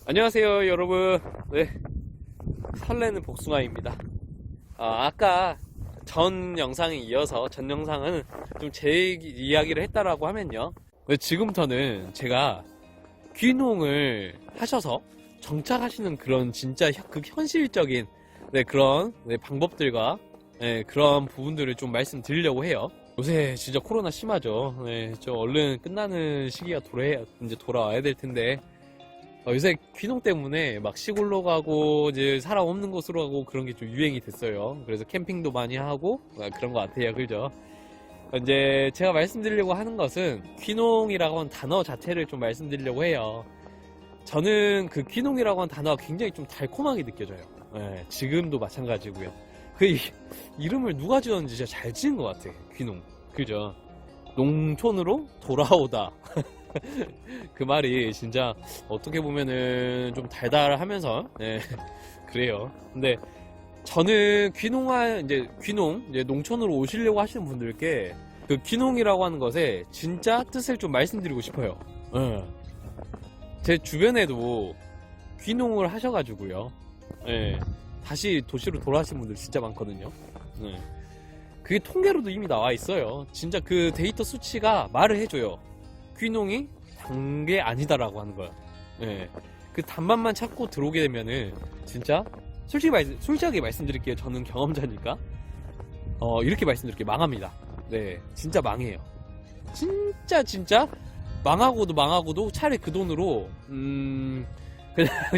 안녕하세요 여러분. 네, 설레는 복숭아입니다. 아까 전 영상에 이어서 전 영상은 좀 제 이야기를 했다라고 하면요, 지금부터는 제가 귀농을 하셔서 정착하시는 그런 진짜 극현실적인 그런 방법들과 그런 부분들을 좀 말씀드리려고 해요. 요새 진짜 코로나 심하죠. 좀 얼른 끝나는 시기가 이제 돌아와야 될 텐데, 요새 귀농 때문에 막 시골로 가고 이제 사람 없는 곳으로 가고 그런 게 좀 유행이 됐어요. 그래서 캠핑도 많이 하고 그런 것 같아요. 그죠? 이제 제가 말씀드리려고 하는 것은 귀농이라고 하는 단어 자체를 좀 말씀드리려고 해요. 저는 그 귀농이라고 하는 단어가 굉장히 좀 달콤하게 느껴져요. 지금도 마찬가지고요. 이름을 누가 지었는지 진짜 잘 지은 것 같아요. 귀농. 그죠? 농촌으로 돌아오다. 그 말이 진짜 어떻게 보면은 좀 달달하면서 그래요. 근데 저는 귀농 이제 농촌으로 오시려고 하시는 분들께 그 귀농이라고 하는 것에 진짜 뜻을 좀 말씀드리고 싶어요. 제 주변에도 귀농을 하셔가지고요, 다시 도시로 돌아가신 분들 진짜 많거든요. 그게 통계로도 이미 나와 있어요. 진짜 그 데이터 수치가 말을 해줘요. 귀농이 단 게 아니다라고 하는 거야. 그 단맛만 찾고 들어오게 되면은 진짜 솔직하게 말씀드릴게요. 저는 경험자니까 이렇게 말씀드릴게요. 망합니다. 진짜 망해요. 진짜 망하고도 차라리 그 돈으로 그냥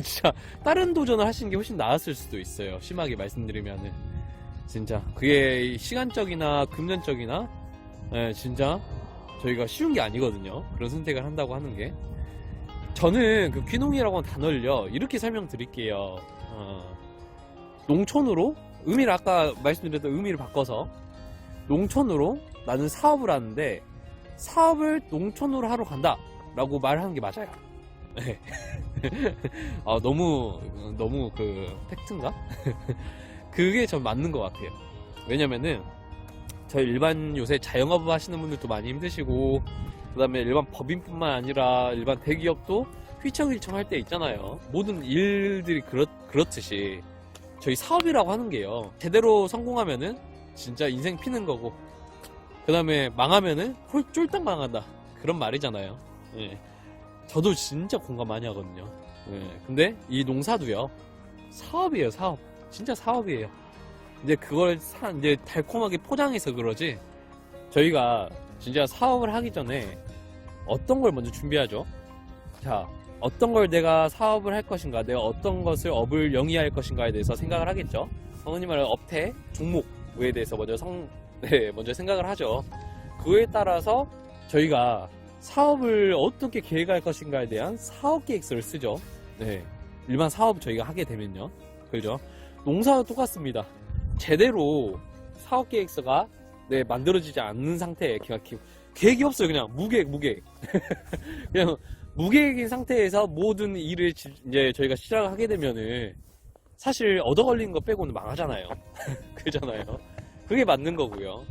진짜 다른 도전을 하시는 게 훨씬 나았을 수도 있어요. 심하게 말씀드리면은 진짜 그게 시간적이나 금전적이나 진짜 저희가 쉬운 게 아니거든요. 그런 선택을 한다고 하는 게. 저는 그 귀농이라고 하는 단어를요, 이렇게 설명드릴게요. 농촌으로, 아까 말씀드렸던 의미를 바꿔서, 농촌으로 나는 사업을 하는데, 사업을 농촌으로 하러 간다 라고 말하는 게 맞아요. 너무 그 팩트인가? 그게 전 맞는 것 같아요. 왜냐면은 저희 일반 요새 자영업 하시는 분들도 많이 힘드시고, 그 다음에 일반 법인뿐만 아니라 일반 대기업도 휘청휘청 할 때 있잖아요. 모든 일들이 그렇듯이 저희 사업이라고 하는 게요, 제대로 성공하면은 진짜 인생 피는 거고, 그 다음에 망하면은 쫄딱 망한다, 그런 말이잖아요. 저도 진짜 공감 많이 하거든요. 근데 이 농사도요, 사업이에요. 사업. 진짜 사업이에요. 이제 그걸 이제 달콤하게 포장해서 그러지, 저희가 진짜 사업을 하기 전에 어떤 걸 먼저 준비하죠? 자, 어떤 걸 내가 사업을 할 것인가, 내가 어떤 것을 업을 영위할 것인가에 대해서 생각을 하겠죠. 성우님 말은 업태, 종목에 대해서 먼저 생각을 하죠. 그에 따라서 저희가 사업을 어떻게 계획할 것인가에 대한 사업 계획서를 쓰죠. 일반 사업 저희가 하게 되면요. 그죠? 농사도 똑같습니다. 제대로 사업 계획서가 만들어지지 않는 상태에 계획이 없어요. 그냥 무계획. 그냥 무계획인 상태에서 모든 일을 이제 저희가 시작을 하게 되면은 사실 얻어 걸리는 거 빼고는 망하잖아요. 그잖아요. 그게 맞는 거고요.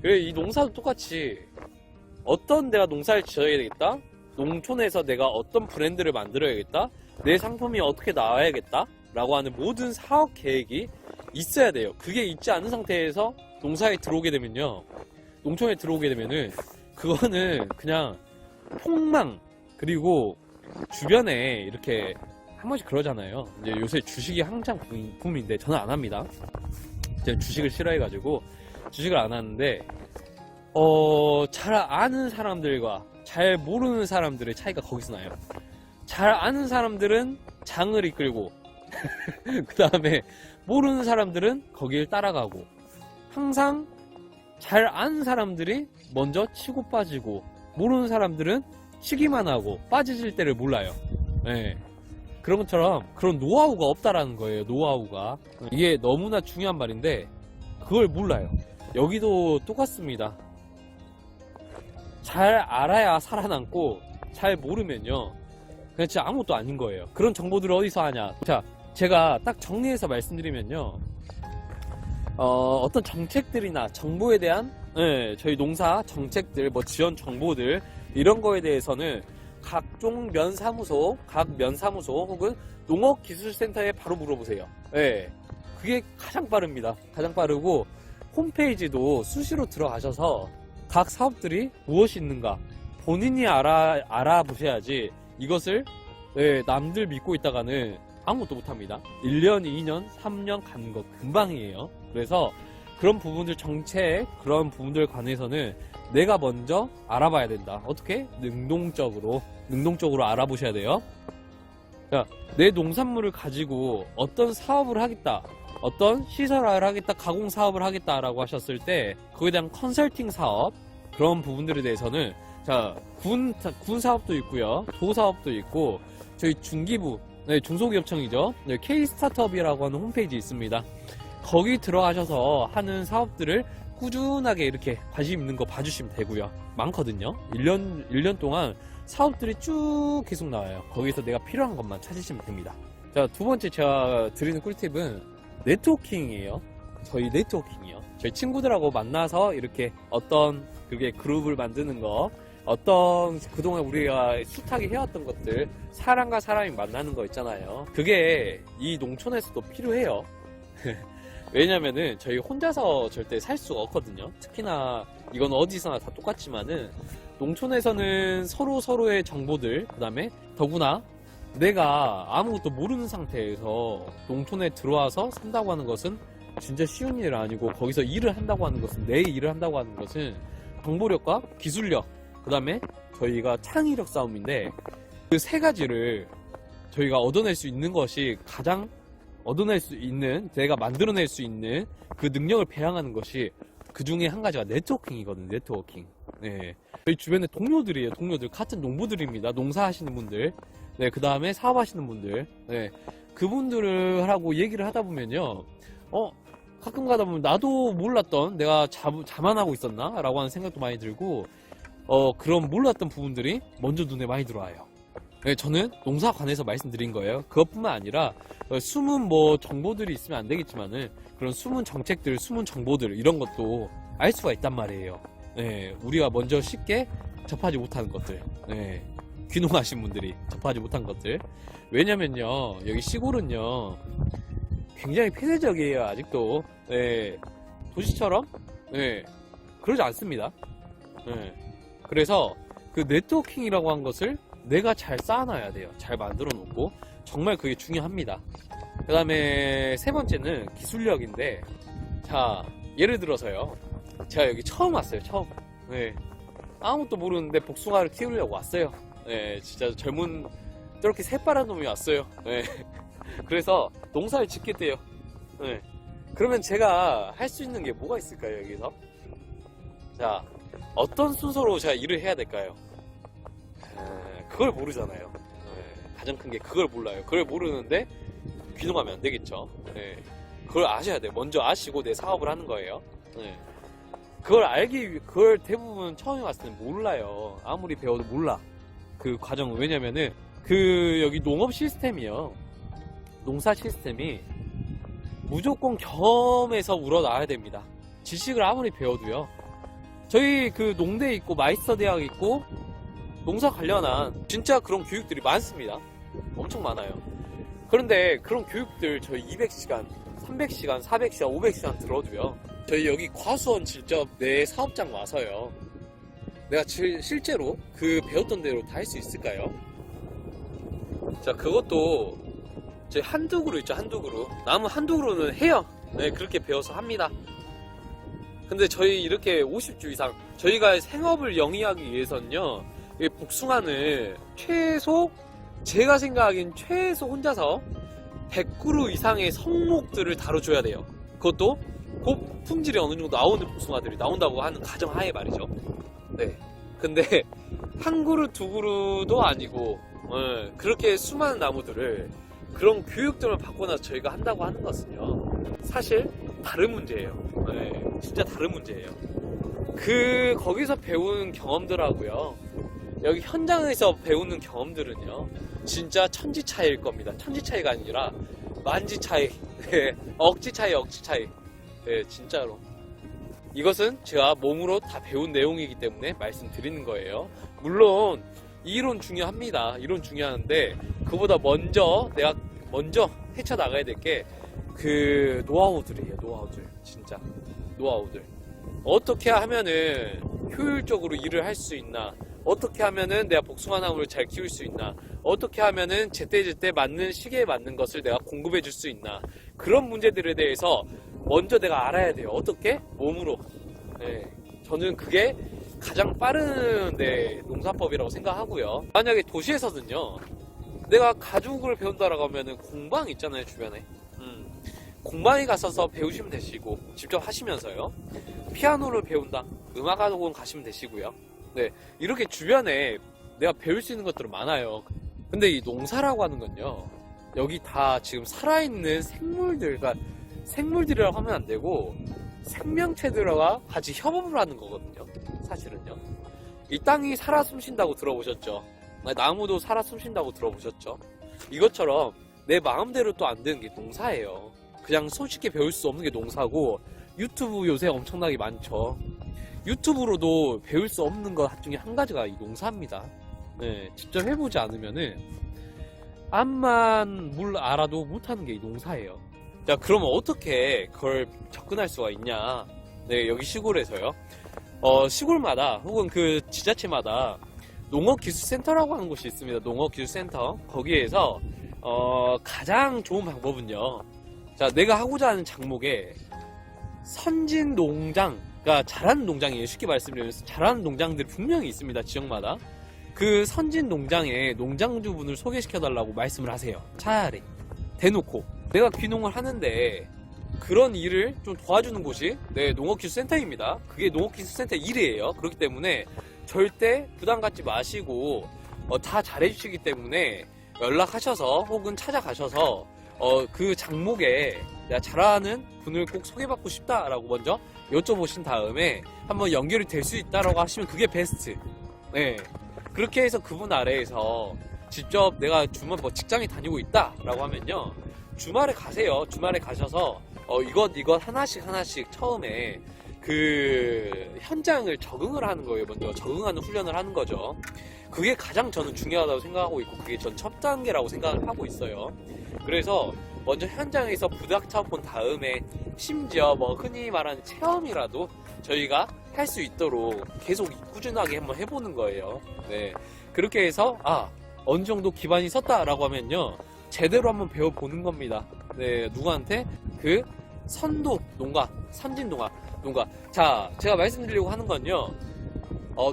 그래, 이 농사도 똑같이 내가 농사를 지어야 되겠다, 농촌에서 내가 어떤 브랜드를 만들어야겠다, 내 상품이 어떻게 나와야겠다 라고 하는 모든 사업 계획이 있어야 돼요. 그게 있지 않은 상태에서 농촌에 들어오게 되면은 그거는 그냥 폭망. 그리고 주변에 이렇게 한 번씩 그러잖아요. 이제 요새 주식이 한창 붐인데 저는 안 합니다. 제가 주식을 싫어해가지고 주식을 안 하는데, 잘 아는 사람들과 잘 모르는 사람들의 차이가 거기서 나요. 잘 아는 사람들은 장을 이끌고 그 다음에 모르는 사람들은 거길 따라가고, 항상 잘 아는 사람들이 먼저 치고 빠지고, 모르는 사람들은 치기만 하고 빠지질 때를 몰라요. 그런 것처럼 그런 노하우가 없다라는 거예요. 노하우가. 이게 너무나 중요한 말인데 그걸 몰라요. 여기도 똑같습니다. 잘 알아야 살아남고, 잘 모르면요 그냥 진짜 아무것도 아닌 거예요. 그런 정보들을 어디서 하냐. 자, 제가 딱 정리해서 말씀드리면요, 어떤 정책들이나 정보에 대한 저희 농사 정책들, 지원 정보들, 이런 거에 대해서는 각종 면사무소, 각 면사무소 혹은 농업기술센터에 바로 물어보세요. 예. 그게 가장 빠릅니다. 가장 빠르고 홈페이지도 수시로 들어가셔서 각 사업들이 무엇이 있는가 본인이 알아보셔야지 이것을 남들 믿고 있다가는 아무것도 못합니다. 1년, 2년, 3년 가는 거 금방이에요. 그래서 그런 부분들 정책, 그런 부분들 관해서는 내가 먼저 알아봐야 된다. 어떻게? 능동적으로 알아보셔야 돼요. 자, 내 농산물을 가지고 어떤 사업을 하겠다, 어떤 시설화를 하겠다, 가공 사업을 하겠다라고 하셨을 때 그거에 대한 컨설팅 사업, 그런 부분들에 대해서는 자, 군 사업도 있고요, 도 사업도 있고, 저희 중기부, 중소기업청이죠. K-스타트업이라고 하는 홈페이지 있습니다. 거기 들어가셔서 하는 사업들을 꾸준하게 이렇게 관심 있는 거 봐주시면 되고요. 많거든요. 1년 동안 사업들이 쭉 계속 나와요. 거기서 내가 필요한 것만 찾으시면 됩니다. 자, 두 번째 제가 드리는 꿀팁은 네트워킹이에요. 저희 네트워킹이요. 저희 친구들하고 만나서 이렇게 어떤 그게 그룹을 만드는 거, 어떤 그동안 우리가 숱하게 해왔던 것들, 사람과 사람이 만나는 거 있잖아요. 그게 이 농촌에서도 필요해요. 왜냐면은 저희 혼자서 절대 살 수가 없거든요. 특히나 이건 어디서나 다 똑같지만은 농촌에서는 서로의 정보들, 그 다음에 더구나 내가 아무것도 모르는 상태에서 농촌에 들어와서 산다고 하는 것은 진짜 쉬운 일 아니고, 거기서 일을 한다고 하는 것은, 내 일을 한다고 하는 것은 정보력과 기술력, 그 다음에 저희가 창의력 싸움인데, 그 세 가지를 저희가 얻어낼 수 있는 것이, 가장 얻어낼 수 있는, 내가 만들어낼 수 있는 그 능력을 배양하는 것이 그 중에 한 가지가 네트워킹이거든요. 네트워킹. 네. 저희 주변에 동료들이에요. 동료들. 같은 농부들입니다. 농사하시는 분들. 네. 그 다음에 사업하시는 분들. 네. 그분들하고 얘기를 하다 보면요. 가끔 가다 보면 나도 몰랐던, 내가 자만하고 있었나? 라고 하는 생각도 많이 들고, 그런 몰랐던 부분들이 먼저 눈에 많이 들어와요. 네, 저는 농사 관해서 말씀드린 거예요. 그것뿐만 아니라 숨은 정보들이 있으면 안 되겠지만은 그런 숨은 정책들, 숨은 정보들, 이런 것도 알 수가 있단 말이에요. 네, 우리가 먼저 쉽게 접하지 못하는 것들, 네, 귀농하신 분들이 접하지 못한 것들. 왜냐면요, 여기 시골은요 굉장히 폐쇄적이에요. 아직도. 네, 도시처럼 그러지 않습니다. 네, 그래서 그 네트워킹이라고 한 것을 내가 잘 쌓아놔야 돼요. 잘 만들어 놓고. 정말 그게 중요합니다. 그 다음에 세 번째는 기술력인데, 자, 예를 들어서요, 제가 여기 처음 왔어요. 처음. 네, 아무것도 모르는데 복숭아를 키우려고 왔어요. 네, 진짜 젊은 저렇게 새파란 놈이 왔어요. 네. 그래서 농사를 짓겠대요. 네. 그러면 제가 할 수 있는 게 뭐가 있을까요? 여기서? 자, 어떤 순서로 제가 일을 해야 될까요? 그걸 모르잖아요. 가장 큰 게 그걸 몰라요. 그걸 모르는데 귀농하면 안 되겠죠. 그걸 아셔야 돼요. 먼저 아시고 내 사업을 하는 거예요. 그걸 대부분 처음에 왔을 때 몰라요. 아무리 배워도 몰라. 그 과정은. 왜냐면은 여기 농업 시스템이요, 농사 시스템이 무조건 경험에서 우러나와야 됩니다. 지식을 아무리 배워도요. 저희 그 농대 있고 마이스터 대학 있고 농사 관련한 진짜 그런 교육들이 많습니다. 엄청 많아요. 그런데 그런 교육들 저희 200시간, 300시간, 400시간, 500시간 들어도요, 저희 여기 과수원 직접 내 사업장 와서요, 내가 실제로 그 배웠던 대로 다 할 수 있을까요? 자, 그것도 저희 한두 그루 있죠. 한두 그루. 남은 한두 그루는 해요. 네, 그렇게 배워서 합니다. 근데 저희 이렇게 50주 이상, 저희가 생업을 영위하기 위해서는요, 이 복숭아는 최소, 제가 생각하기엔 최소 혼자서 100그루 이상의 성목들을 다뤄줘야 돼요. 그것도 곧 품질이 어느 정도 나오는 복숭아들이 나온다고 하는 가정하에 말이죠. 네. 근데 한 그루, 두 그루도 아니고, 그렇게 수많은 나무들을 그런 교육들을 받고 나서 저희가 한다고 하는 것은요, 사실 다른 문제예요. 진짜 다른 문제예요. 거기서 배우는 경험들하고요, 여기 현장에서 배우는 경험들은요, 진짜 천지 차이일 겁니다. 천지 차이가 아니라 만지 차이. 억지 차이. 진짜로. 이것은 제가 몸으로 다 배운 내용이기 때문에 말씀드리는 거예요. 물론 이론 중요합니다. 이론 중요한데 그보다 내가 먼저 헤쳐나가야 될 게 그 노하우들이에요. 노하우들. 진짜 노하우들. 어떻게 하면은 효율적으로 일을 할 수 있나, 어떻게 하면은 내가 복숭아나무를 잘 키울 수 있나, 어떻게 하면은 제때제때 맞는 시기에 맞는 것을 내가 공급해 줄 수 있나, 그런 문제들에 대해서 먼저 내가 알아야 돼요. 어떻게? 몸으로. 네. 저는 그게 가장 빠른 농사법이라고 생각하고요. 만약에 도시에서는요, 내가 가죽을 배운다라고 하면은 공방 있잖아요, 주변에. 공방에 가셔서 배우시면 되시고, 직접 하시면서요. 피아노를 배운다, 음악학원 가시면 되시고요. 네, 이렇게 주변에 내가 배울 수 있는 것들은 많아요. 근데 이 농사라고 하는 건요, 여기 다 지금 살아있는 생물들, 그러니까 생물들이라고 하면 안 되고 생명체들과 같이 협업을 하는 거거든요. 사실은요. 이 땅이 살아 숨쉰다고 들어보셨죠? 나무도 살아 숨쉰다고 들어보셨죠? 이것처럼 내 마음대로 또 안 되는 게 농사예요. 그냥 손쉽게 배울 수 없는 게 농사고, 유튜브 요새 엄청나게 많죠. 유튜브로도 배울 수 없는 것 중에 한 가지가 이 농사입니다. 네, 직접 해보지 않으면은 암만 알아도 못하는 게 이 농사예요. 자, 그러면 어떻게 그걸 접근할 수가 있냐? 네, 여기 시골에서요. 시골마다 혹은 그 지자체마다 농업기술센터라고 하는 곳이 있습니다. 농업기술센터. 거기에서 가장 좋은 방법은요, 자, 내가 하고자 하는 작목에 선진 농장, 그러니까 잘하는 농장이에요. 쉽게 말씀드리면 잘하는 농장들이 분명히 있습니다. 지역마다. 그 선진 농장에 농장주분을 소개시켜달라고 말씀을 하세요. 차라리 대놓고 내가 귀농을 하는데 그런 일을 좀 도와주는 곳이 농업기술센터입니다. 그게 농업기술센터 일이에요. 그렇기 때문에 절대 부담 갖지 마시고 다 잘해주시기 때문에 연락하셔서 혹은 찾아가셔서 그 장목에 내가 잘하는 분을 꼭 소개받고 싶다라고 먼저 여쭤보신 다음에 한번 연결이 될 수 있다라고 하시면 그게 베스트. 네. 그렇게 해서 그분 아래에서 직접 내가 주말 직장에 다니고 있다라고 하면요, 주말에 가세요. 주말에 가셔서 이것 하나씩 처음에 그 현장을 적응을 하는 거예요. 먼저 적응하는 훈련을 하는 거죠. 그게 가장 저는 중요하다고 생각하고 있고, 그게 전 첫 단계라고 생각을 하고 있어요. 그래서 먼저 현장에서 부닥쳐 본 다음에 심지어 흔히 말하는 체험이라도 저희가 할 수 있도록 계속 꾸준하게 한번 해보는 거예요. 네, 그렇게 해서 어느 정도 기반이 섰다라고 하면요, 제대로 한번 배워보는 겁니다. 네, 누구한테? 그 선도 농가, 선진 농가. 자, 제가 말씀드리려고 하는 건요,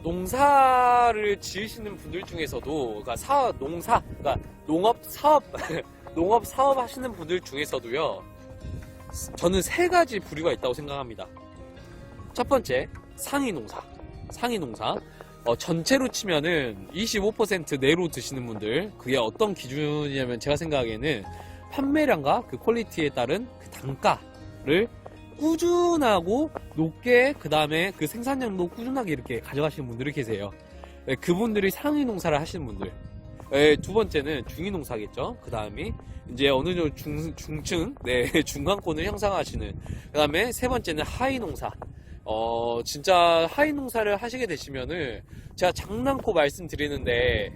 농사를 지으시는 분들 중에서도, 그러니까 농업 사업 농업 사업 하시는 분들 중에서도요, 저는 세 가지 부류가 있다고 생각합니다. 첫 번째, 상위 농사. 전체로 치면은 25% 내로 드시는 분들, 그게 어떤 기준이냐면 제가 생각하기에는 판매량과 그 퀄리티에 따른 그 단가를 꾸준하고 높게, 그 다음에 그 생산량도 꾸준하게 이렇게 가져가시는 분들이 계세요. 네, 그분들이 상위 농사를 하시는 분들. 네, 두 번째는 중위 농사겠죠. 그 다음이 이제 어느 정도 중층, 중간권을 형성하시는. 그 다음에 세 번째는 하위 농사. 진짜 하위 농사를 하시게 되시면은 제가 장난코 말씀드리는데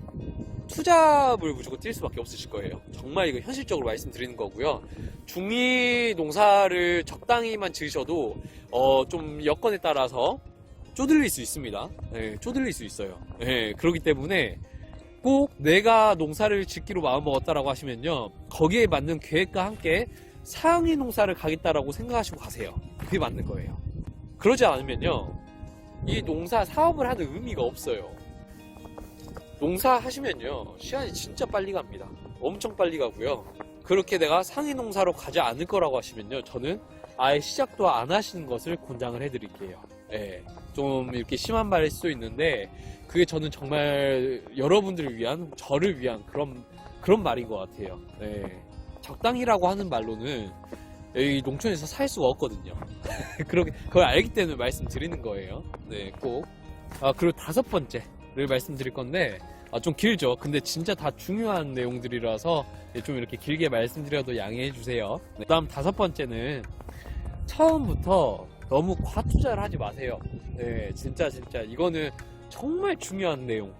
투잡을 무조건 뛸 수밖에 없으실 거예요. 정말 이거 현실적으로 말씀드리는 거고요. 중위 농사를 적당히만 지으셔도 좀 여건에 따라서 쪼들릴 수 있습니다. 네, 쪼들릴 수 있어요. 네, 그렇기 때문에 꼭 내가 농사를 짓기로 마음먹었다라고 하시면요, 거기에 맞는 계획과 함께 상위 농사를 가겠다라고 생각하시고 가세요. 그게 맞는 거예요. 그러지 않으면요, 이 농사 사업을 하는 의미가 없어요. 농사 하시면요, 시간이 진짜 빨리 갑니다. 엄청 빨리 가고요. 그렇게 내가 상위 농사로 가지 않을 거라고 하시면요, 저는 아예 시작도 안 하시는 것을 권장을 해드릴게요. 네, 좀 이렇게 심한 말일 수도 있는데 그게 저는 정말 여러분들을 위한, 저를 위한 그런 말인 것 같아요. 네, 적당히라고 하는 말로는 여기 농촌에서 살 수가 없거든요. 그걸 알기 때문에 말씀드리는 거예요. 네, 꼭. 그리고 다섯 번째를 말씀드릴 건데, 좀 길죠. 근데 진짜 다 중요한 내용들이라서 좀 이렇게 길게 말씀드려도 양해해 주세요. 네, 그다음 다섯 번째는 처음부터 너무 과투자를 하지 마세요. 네, 진짜 이거는 정말 중요한 내용.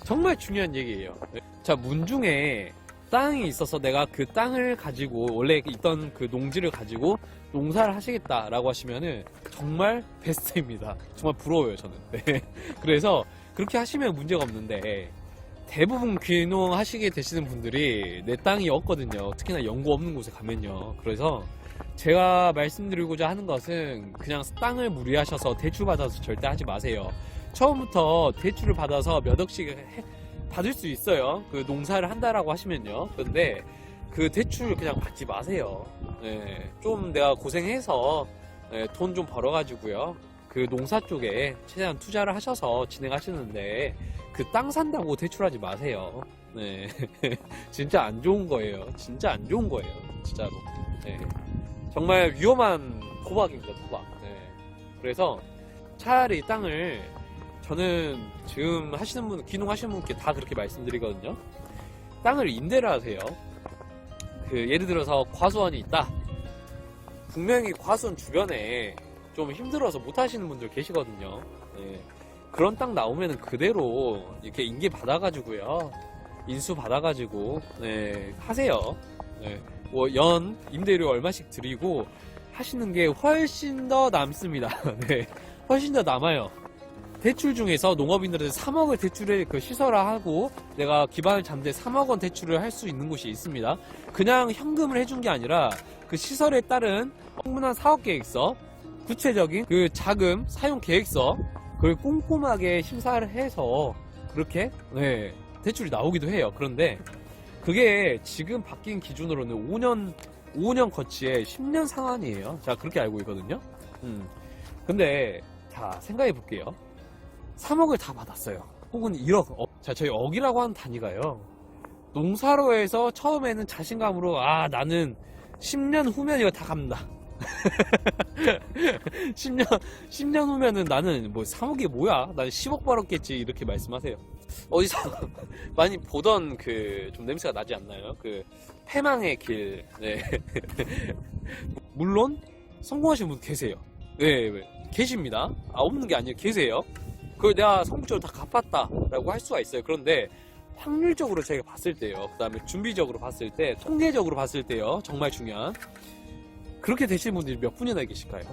정말 중요한 얘기예요. 자, 문중에 땅이 있어서 내가 그 땅을 가지고 원래 있던 그 농지를 가지고 농사를 하시겠다라고 하시면은 정말 베스트입니다. 정말 부러워요, 저는. 네. 그래서 그렇게 하시면 문제가 없는데 대부분 귀농하시게 되시는 분들이 내 땅이 없거든요. 특히나 연고 없는 곳에 가면요. 그래서 제가 말씀드리고자 하는 것은 그냥 땅을 무리하셔서 대출 받아서 절대 하지 마세요. 처음부터 대출을 받아서 몇 억씩 받을 수 있어요. 그 농사를 한다라고 하시면요. 그런데 그 대출 그냥 받지 마세요. 네, 좀 내가 고생해서 돈 좀 벌어가지고요. 그 농사 쪽에 최대한 투자를 하셔서 진행하시는데 그 땅 산다고 대출하지 마세요. 네, 진짜 안 좋은 거예요. 진짜 안 좋은 거예요. 진짜로. 네, 정말 위험한 도박입니다. 도박. 네, 그래서 차라리 땅을 저는 지금 하시는 분, 귀농하시는 분께 다 그렇게 말씀드리거든요. 땅을 임대를 하세요. 그 예를 들어서 과수원이 있다. 분명히 과수원 주변에 좀 힘들어서 못 하시는 분들 계시거든요. 네. 그런 땅 나오면은 그대로 이렇게 인계 받아가지고요. 인수 받아가지고, 네, 하세요. 네. 뭐, 연, 임대료 얼마씩 드리고 하시는 게 훨씬 더 남습니다. 네. 훨씬 더 남아요. 대출 중에서 농업인들한테 3억을 대출을 그 시설화하고 내가 기반을 잡는데 3억 원 대출을 할 수 있는 곳이 있습니다. 그냥 현금을 해준 게 아니라 그 시설에 따른 충분한 사업 계획서, 구체적인 그 자금 사용 계획서, 그걸 꼼꼼하게 심사를 해서 그렇게 네, 대출이 나오기도 해요. 그런데 그게 지금 바뀐 기준으로는 5년 거치에 10년 상환이에요. 자, 그렇게 알고 있거든요. 근데 자, 생각해 볼게요. 3억을 다 받았어요. 혹은 1억. 자, 저희 억이라고 하는 단위가요. 농사로에서 처음에는 자신감으로 나는 10년 후면 이거 다 갚는다. 10년 후면은 나는 뭐 3억이 뭐야? 나는 10억 벌었겠지. 이렇게 말씀하세요. 어디서 많이 보던 그 좀 냄새가 나지 않나요? 그 패망의 길. 네. 물론 성공하신 분 계세요. 네, 계십니다. 없는 게 아니에요. 계세요. 그걸 내가 성공적으로 다 갚았다라고 할 수가 있어요. 그런데 확률적으로 제가 봤을 때요. 그 다음에 준비적으로 봤을 때, 통계적으로 봤을 때요. 정말 중요한. 그렇게 되시는 분들이 몇 분이나 계실까요?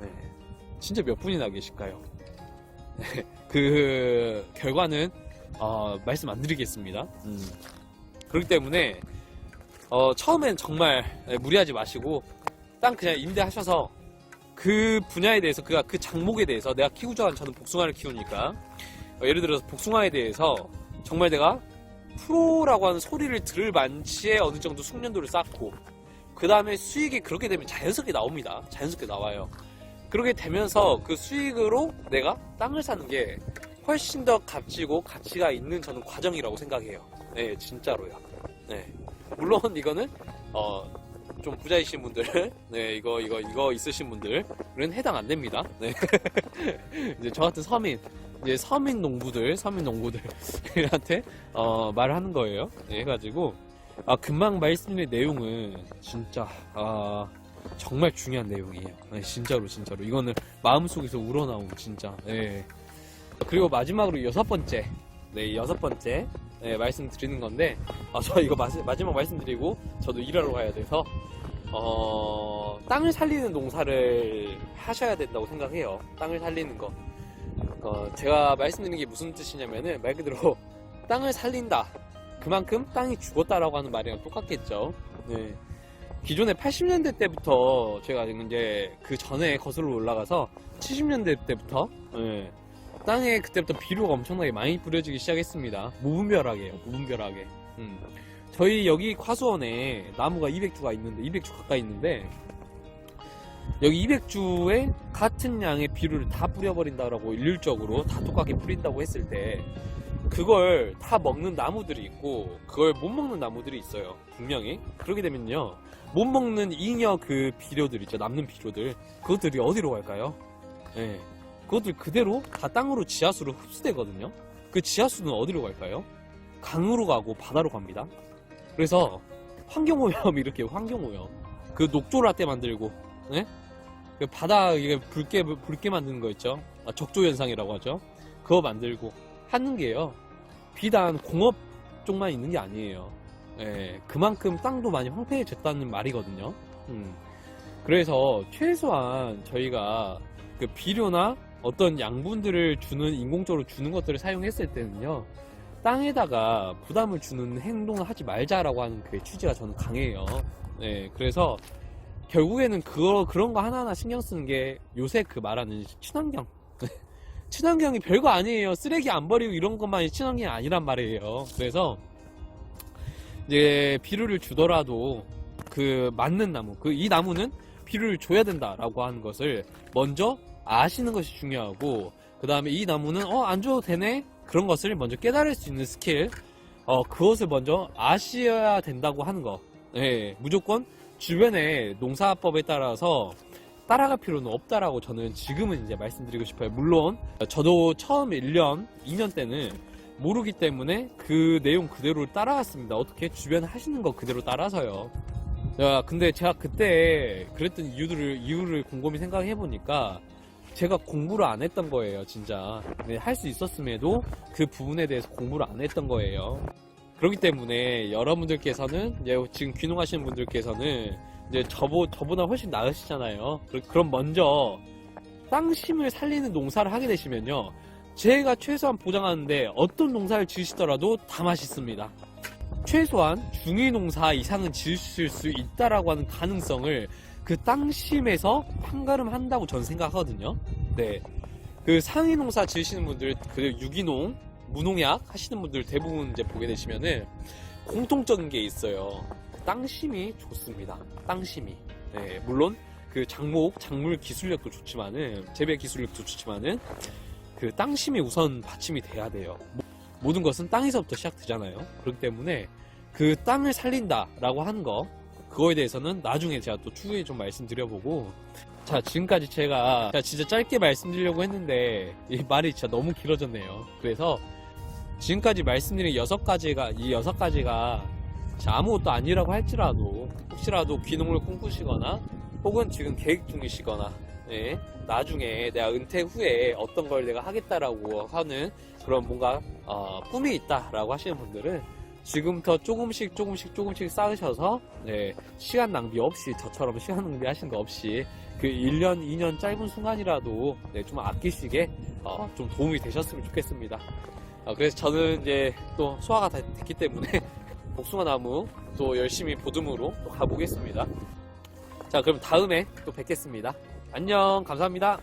네. 진짜 몇 분이나 계실까요? 네. 그 결과는 말씀 안 드리겠습니다. 그렇기 때문에 처음엔 정말 무리하지 마시고 땅 그냥 임대하셔서 그 분야에 대해서 그 작목에 대해서 내가 키우자는 저는 복숭아를 키우니까 예를 들어서 복숭아에 대해서 정말 내가 프로라고 하는 소리를 들을 만치의 어느 정도 숙련도를 쌓고 그 다음에 수익이 그렇게 되면 자연스럽게 나옵니다. 자연스럽게 나와요. 그렇게 되면서 그 수익으로 내가 땅을 사는 게 훨씬 더 값지고 가치가 있는 저는 과정이라고 생각해요. 네, 진짜로요. 네. 물론 이거는 좀 부자이신 분들, 네, 이거 있으신 분들은 해당 안 됩니다. 네. 이제 저 같은 서민 농부들한테 말을 하는 거예요. 네, 해가지고 금방 말씀드린 내용은 진짜 정말 중요한 내용이에요. 네, 진짜로 이거는 마음속에서 우러나온 진짜. 네. 그리고 마지막으로 여섯 번째 네, 말씀드리는 건데 저 이거 마지막 말씀드리고 저도 일하러 가야 돼서 땅을 살리는 농사를 하셔야 된다고 생각해요. 땅을 살리는 거. 제가 말씀드리는 게 무슨 뜻이냐면은 말 그대로 땅을 살린다. 그만큼 땅이 죽었다라고 하는 말이랑 똑같겠죠. 네. 기존에 80년대 때부터 제가 이제 그 전에 거슬러 올라가서 70년대 때부터 네. 땅에 그때부터 비료가 엄청나게 많이 뿌려지기 시작했습니다. 무분별하게요. 무분별하게. 저희 여기 과수원에 나무가 200주가 있는데 200주 가까이 있는데 여기 200주에 같은 양의 비료를 다 뿌려버린다라고 일률적으로 다 똑같게 뿌린다고 했을 때 그걸 다 먹는 나무들이 있고 그걸 못 먹는 나무들이 있어요. 분명히. 그렇게 되면요. 못 먹는 잉여 그 비료들 있죠. 남는 비료들. 그것들이 어디로 갈까요? 네. 그것들 그대로 다 땅으로 지하수로 흡수되거든요. 그 지하수는 어디로 갈까요? 강으로 가고 바다로 갑니다. 그래서 환경오염 이렇게 환경오염 그 녹조라떼 만들고 네? 그 바다 이게 붉게 만드는 거 있죠. 적조현상이라고 하죠. 그거 만들고 하는 게요. 비단 공업 쪽만 있는 게 아니에요. 예, 그만큼 땅도 많이 황폐해졌다는 말이거든요. 그래서 최소한 저희가 그 비료나 어떤 양분들을 주는, 인공적으로 주는 것들을 사용했을 때는요, 땅에다가 부담을 주는 행동을 하지 말자라고 하는 그 취지가 저는 강해요. 네, 그래서 결국에는 그런 거 하나하나 신경 쓰는 게 요새 그 말하는 친환경. 친환경이 별거 아니에요. 쓰레기 안 버리고 이런 것만이 친환경이 아니란 말이에요. 그래서 이제 비료를 주더라도 그 맞는 나무, 이 나무는 비료를 줘야 된다라고 하는 것을 먼저 아시는 것이 중요하고, 그 다음에 이 나무는 안 줘도 되네? 그런 것을 먼저 깨달을 수 있는 스킬, 그것을 먼저 아셔야 된다고 하는 거. 예, 무조건 주변의 농사법에 따라서 따라갈 필요는 없다라고 저는 지금은 이제 말씀드리고 싶어요. 물론 저도 처음 1년, 2년 때는 모르기 때문에 그 내용 그대로 따라갔습니다. 어떻게 주변 하시는 거 그대로 따라서요. 근데 제가 그때 그랬던 이유를 곰곰이 생각해 보니까 제가 공부를 안 했던 거예요, 진짜. 할 수 있었음에도 그 부분에 대해서 공부를 안 했던 거예요. 그렇기 때문에 여러분들께서는, 이제 지금 귀농하시는 분들께서는 이제 저보다 훨씬 나으시잖아요. 그럼 먼저 땅심을 살리는 농사를 하게 되시면요, 제가 최소한 보장하는데 어떤 농사를 지으시더라도 다 맛있습니다. 최소한 중위농사 이상은 지으실 수 있다라고 하는 가능성을 그 땅심에서 판가름한다고 저는 생각하거든요. 네, 그 상위농사 지으시는 분들, 그 유기농, 무농약 하시는 분들 대부분 이제 보게 되시면은 공통적인 게 있어요. 땅심이 좋습니다. 땅심이. 네, 물론 그 작물 기술력도 좋지만은, 재배 기술력도 좋지만은 그 땅심이 우선 받침이 돼야 돼요. 모든 것은 땅에서부터 시작되잖아요. 그렇기 때문에 그 땅을 살린다라고 하는 거, 그거에 대해서는 나중에 제가 또 추후에 좀 말씀드려보고. 자, 지금까지 제가 진짜 짧게 말씀드리려고 했는데 이 말이 진짜 너무 길어졌네요. 그래서 지금까지 말씀드린 6가지가 아무것도 아니라고 할지라도, 혹시라도 귀농을 꿈꾸시거나 혹은 지금 계획 중이시거나, 네, 나중에 내가 은퇴 후에 어떤 걸 내가 하겠다라고 하는 그런 뭔가 꿈이 있다라고 하시는 분들은 지금부터 조금씩 쌓으셔서, 네, 시간 낭비 없이, 저처럼 시간 낭비 하시는 거 없이 그 1년, 2년 짧은 순간이라도, 네, 좀 아끼시게 좀 도움이 되셨으면 좋겠습니다. 그래서 저는 이제 또 소화가 다 됐기 때문에 복숭아 나무 또 열심히 보듬으로 또 가보겠습니다. 자, 그럼 다음에 또 뵙겠습니다. 안녕, 감사합니다.